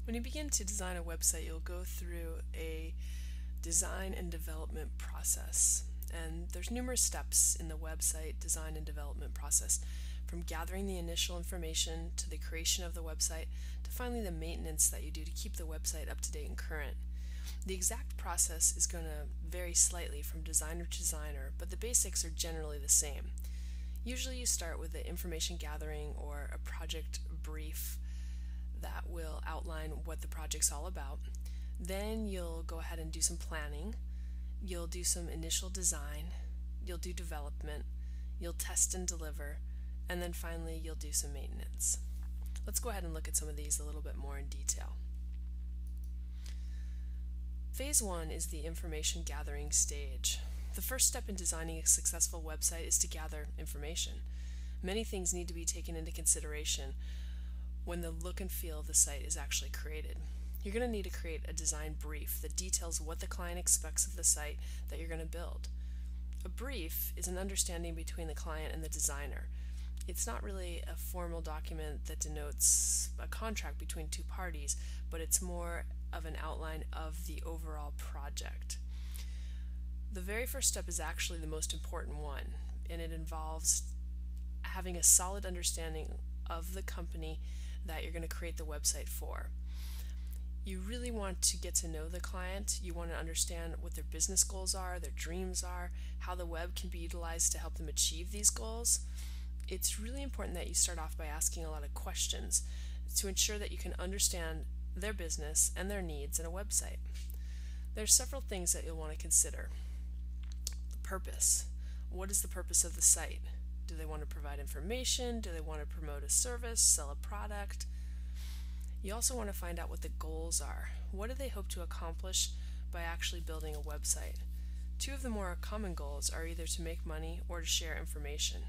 When you begin to design a website, you'll go through a design and development process. And there's numerous steps in the website design and development process, from gathering the initial information to the creation of the website to finally the maintenance that you do to keep the website up to date and current. The exact process is going to vary slightly from designer to designer, but the basics are generally the same. Usually you start with the information gathering or a project brief that will outline what the project's all about. Then you'll go ahead and do some planning. You'll do some initial design. You'll do development. You'll test and deliver. And then finally you'll do some maintenance. Let's go ahead and look at some of these a little bit more in detail. Phase 1 is the information gathering stage. The first step in designing a successful website is to gather information. Many things need to be taken into consideration when the look and feel of the site is actually created. You're going to need to create a design brief that details what the client expects of the site that you're going to build. A brief is an understanding between the client and the designer. It's not really a formal document that denotes a contract between two parties, but it's more of an outline of the overall project. The very first step is actually the most important one, and it involves having a solid understanding of the company that you're going to create the website for. You really want to get to know the client. You want to understand what their business goals are, their dreams are, how the web can be utilized to help them achieve these goals. It's really important that you start off by asking a lot of questions to ensure that you can understand their business and their needs in a website. There are several things that you'll want to consider. The purpose. What is the purpose of the site? Do they want to provide information? Do they want to promote a service, sell a product? You also want to find out what the goals are. What do they hope to accomplish by actually building a website? Two of the more common goals are either to make money or to share information.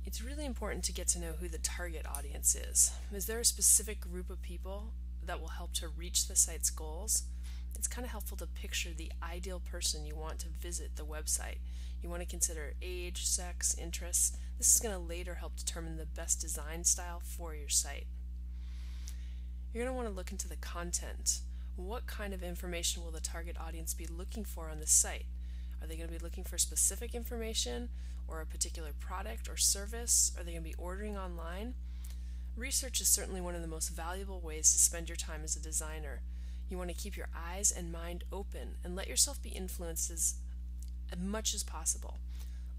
It's really important to get to know who the target audience is. Is there a specific group of people that will help to reach the site's goals? It's kind of helpful to picture the ideal person you want to visit the website. You want to consider age, sex, interests. This is going to later help determine the best design style for your site. You're going to want to look into the content. What kind of information will the target audience be looking for on the site? Are they going to be looking for specific information or a particular product or service? Are they going to be ordering online? Research is certainly one of the most valuable ways to spend your time as a designer. You want to keep your eyes and mind open and let yourself be influenced as much as possible.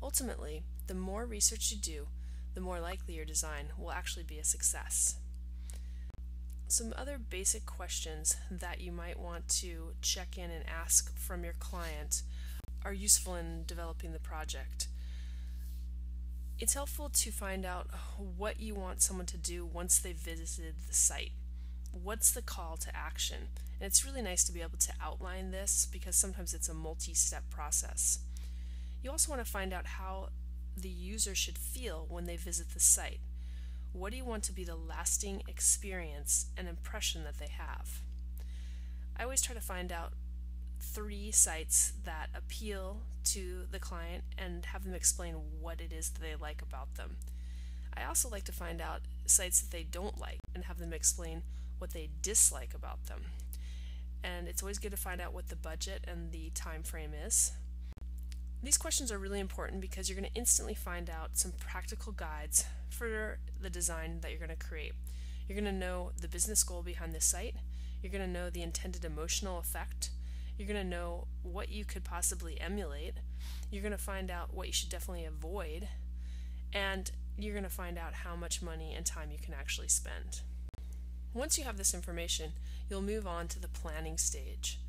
Ultimately, the more research you do, the more likely your design will actually be a success. Some other basic questions that you might want to check in and ask from your client are useful in developing the project. It's helpful to find out what you want someone to do once they've visited the site. What's the call to action? And it's really nice to be able to outline this because sometimes it's a multi-step process. You also want to find out how the user should feel when they visit the site. What do you want to be the lasting experience and impression that they have? I always try to find out 3 sites that appeal to the client and have them explain what it is that they like about them. I also like to find out sites that they don't like and have them explain what they dislike about them. And it's always good to find out what the budget and the time frame is. These questions are really important because you're going to instantly find out some practical guides for the design that you're going to create. You're going to know the business goal behind the site. You're going to know the intended emotional effect. You're going to know what you could possibly emulate. You're going to find out what you should definitely avoid. And you're going to find out how much money and time you can actually spend. Once you have this information, you'll move on to the planning stage.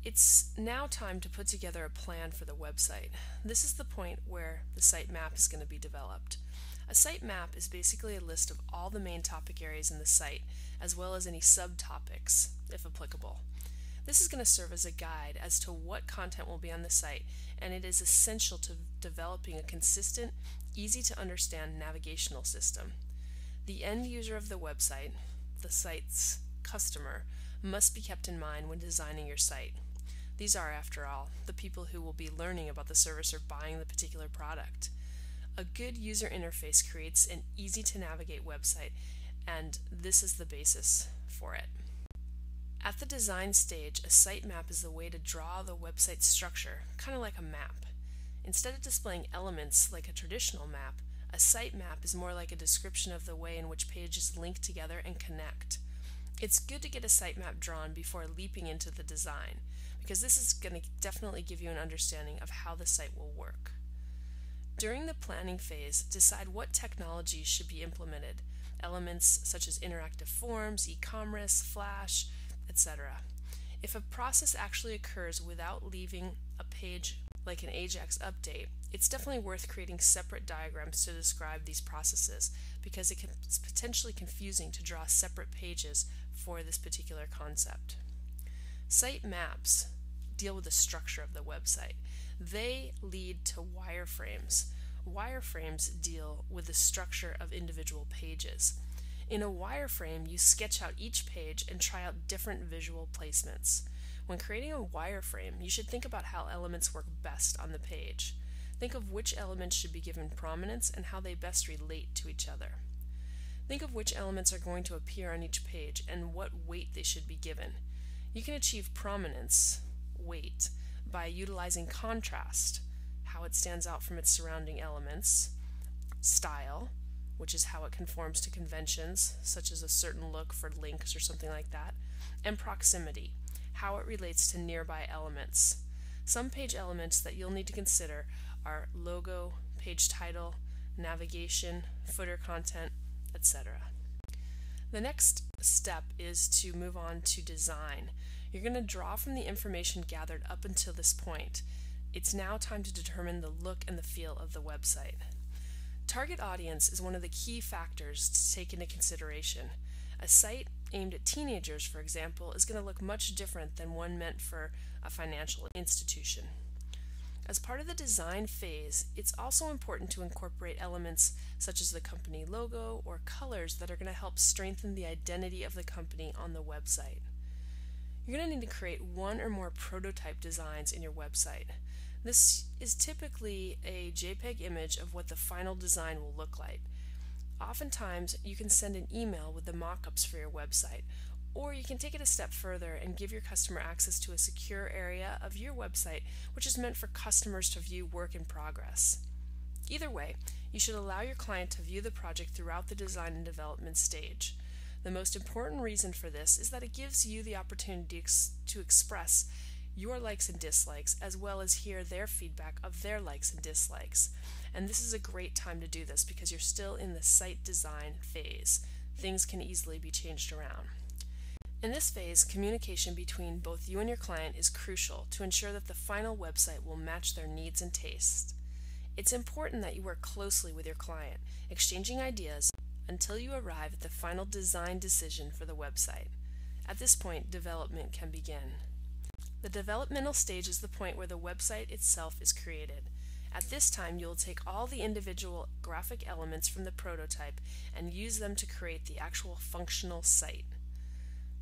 It's now time to put together a plan for the website. This is the point where the site map is going to be developed. A site map is basically a list of all the main topic areas in the site, as well as any subtopics, if applicable. This is going to serve as a guide as to what content will be on the site, and it is essential to developing a consistent, easy to understand navigational system. The end user of the website, the site's customer, must be kept in mind when designing your site. These are, after all, the people who will be learning about the service or buying the particular product. A good user interface creates an easy to navigate website and this is the basis for it. At the design stage, a sitemap is the way to draw the website structure, kind of like a map. Instead of displaying elements like a traditional map, a sitemap is more like a description of the way in which pages link together and connect. It's good to get a sitemap drawn before leaping into the design, because this is going to definitely give you an understanding of how the site will work. During the planning phase, decide what technologies should be implemented, elements such as interactive forms, e-commerce, Flash, etc. If a process actually occurs without leaving a page like an AJAX update, it's definitely worth creating separate diagrams to describe these processes, because it's potentially confusing to draw separate pages for this particular concept. Site maps deal with the structure of the website. They lead to wireframes. Wireframes deal with the structure of individual pages. In a wireframe, you sketch out each page and try out different visual placements. When creating a wireframe, you should think about how elements work best on the page. Think of which elements should be given prominence and how they best relate to each other. Think of which elements are going to appear on each page and what weight they should be given. You can achieve prominence, weight, by utilizing contrast, how it stands out from its surrounding elements, style, which is how it conforms to conventions, such as a certain look for links or something like that, and proximity, how it relates to nearby elements. Some page elements that you'll need to consider are logo, page title, navigation, footer content, etc. The next step is to move on to design. You're going to draw from the information gathered up until this point. It's now time to determine the look and the feel of the website. Target audience is one of the key factors to take into consideration. A site aimed at teenagers, for example, is going to look much different than one meant for a financial institution. As part of the design phase, it's also important to incorporate elements such as the company logo or colors that are going to help strengthen the identity of the company on the website. You're going to need to create one or more prototype designs in your website. This is typically a JPEG image of what the final design will look like. Oftentimes, you can send an email with the mock-ups for your website, or you can take it a step further and give your customer access to a secure area of your website which is meant for customers to view work in progress. Either way, you should allow your client to view the project throughout the design and development stage. The most important reason for this is that it gives you the opportunity to express your likes and dislikes, as well as hear their feedback of their likes and dislikes. And this is a great time to do this because you're still in the site design phase. Things can easily be changed around. In this phase, communication between both you and your client is crucial to ensure that the final website will match their needs and tastes. It's important that you work closely with your client, exchanging ideas until you arrive at the final design decision for the website. At this point, development can begin. The developmental stage is the point where the website itself is created. At this time, you will take all the individual graphic elements from the prototype and use them to create the actual functional site.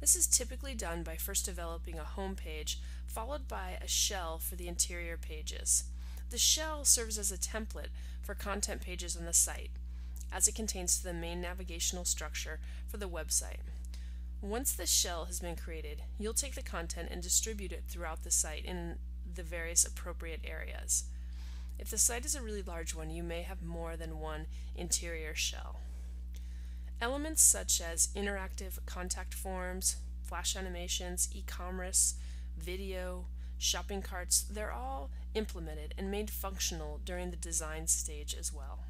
This is typically done by first developing a home page, followed by a shell for the interior pages. The shell serves as a template for content pages on the site, as it contains the main navigational structure for the website. Once the shell has been created, you'll take the content and distribute it throughout the site in the various appropriate areas. If the site is a really large one, you may have more than one interior shell. Elements such as interactive contact forms, flash animations, e-commerce, video, shopping carts, they're all implemented and made functional during the design stage as well.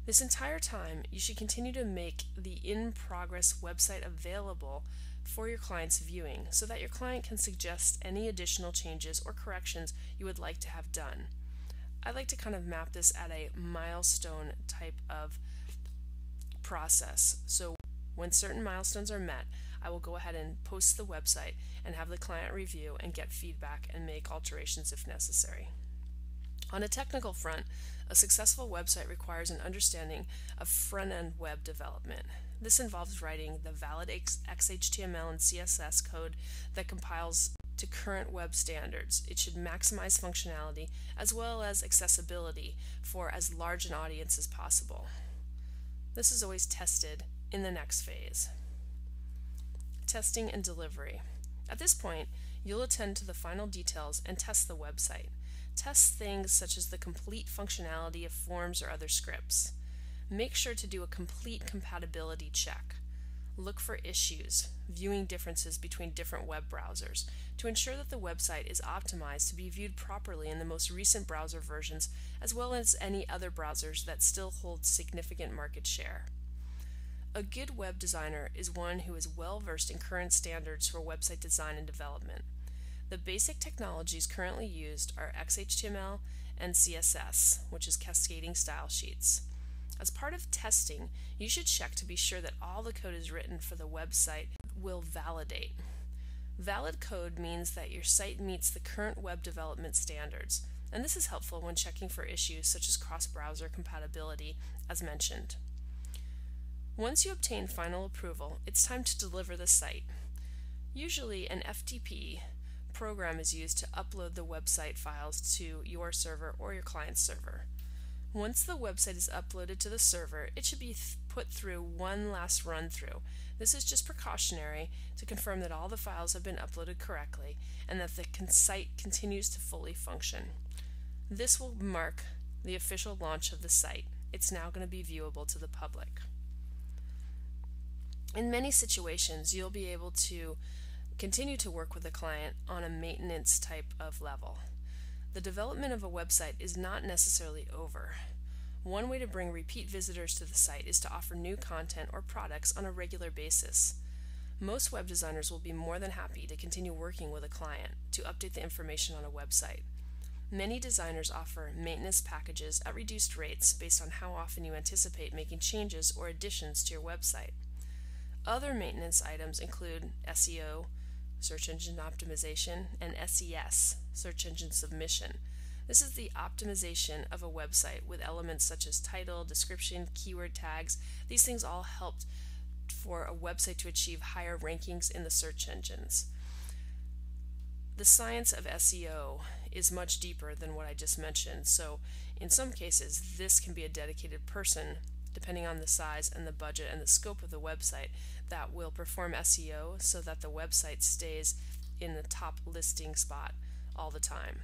This entire time, you should continue to make the in-progress website available for your client's viewing so that your client can suggest any additional changes or corrections you would like to have done. I like to kind of map this at a milestone type of process. So when certain milestones are met, I will go ahead and post the website and have the client review and get feedback and make alterations if necessary. On a technical front, a successful website requires an understanding of front-end web development. This involves writing the valid XHTML and CSS code that compiles to current web standards. It should maximize functionality as well as accessibility for as large an audience as possible. This is always tested in the next phase. Testing and delivery. At this point, you'll attend to the final details and test the website. Test things such as the complete functionality of forms or other scripts. Make sure to do a complete compatibility check. Look for issues, viewing differences between different web browsers, to ensure that the website is optimized to be viewed properly in the most recent browser versions, as well as any other browsers that still hold significant market share. A good web designer is one who is well versed in current standards for website design and development. The basic technologies currently used are XHTML and CSS, which is cascading style sheets. As part of testing, you should check to be sure that all the code is written for the website will validate. Valid code means that your site meets the current web development standards, and this is helpful when checking for issues such as cross-browser compatibility, as mentioned. Once you obtain final approval, it's time to deliver the site. Usually an FTP program is used to upload the website files to your server or your client's server. Once the website is uploaded to the server, it should be put through one last run through. This is just precautionary to confirm that all the files have been uploaded correctly and that the site continues to fully function. This will mark the official launch of the site. It's now going to be viewable to the public. In many situations, you'll be able to continue to work with the client on a maintenance type of level. The development of a website is not necessarily over. One way to bring repeat visitors to the site is to offer new content or products on a regular basis. Most web designers will be more than happy to continue working with a client to update the information on a website. Many designers offer maintenance packages at reduced rates based on how often you anticipate making changes or additions to your website. Other maintenance items include SEO, search engine optimization, and SES, search engine submission. This is the optimization of a website with elements such as title, description, keyword tags. These things all helped for a website to achieve higher rankings in the search engines. The science of SEO is much deeper than what I just mentioned, so in some cases this can be a dedicated person, depending on the size and the budget and the scope of the website, that will perform SEO so that the website stays in the top listing spot all the time.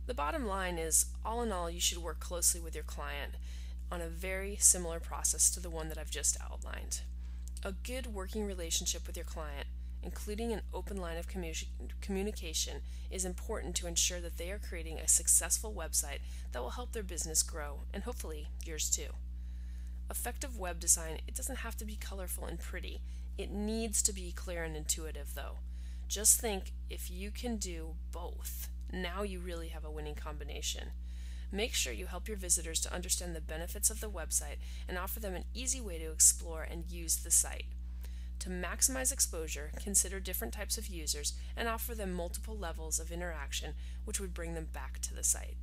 The bottom line is, all in all, you should work closely with your client on a very similar process to the one that I've just outlined. A good working relationship with your client, including an open line of communication, is important to ensure that they are creating a successful website that will help their business grow, and hopefully yours too. Effective web design, it doesn't have to be colorful and pretty. It needs to be clear and intuitive though. Just think, if you can do both, now you really have a winning combination. Make sure you help your visitors to understand the benefits of the website and offer them an easy way to explore and use the site. To maximize exposure, consider different types of users and offer them multiple levels of interaction which would bring them back to the site.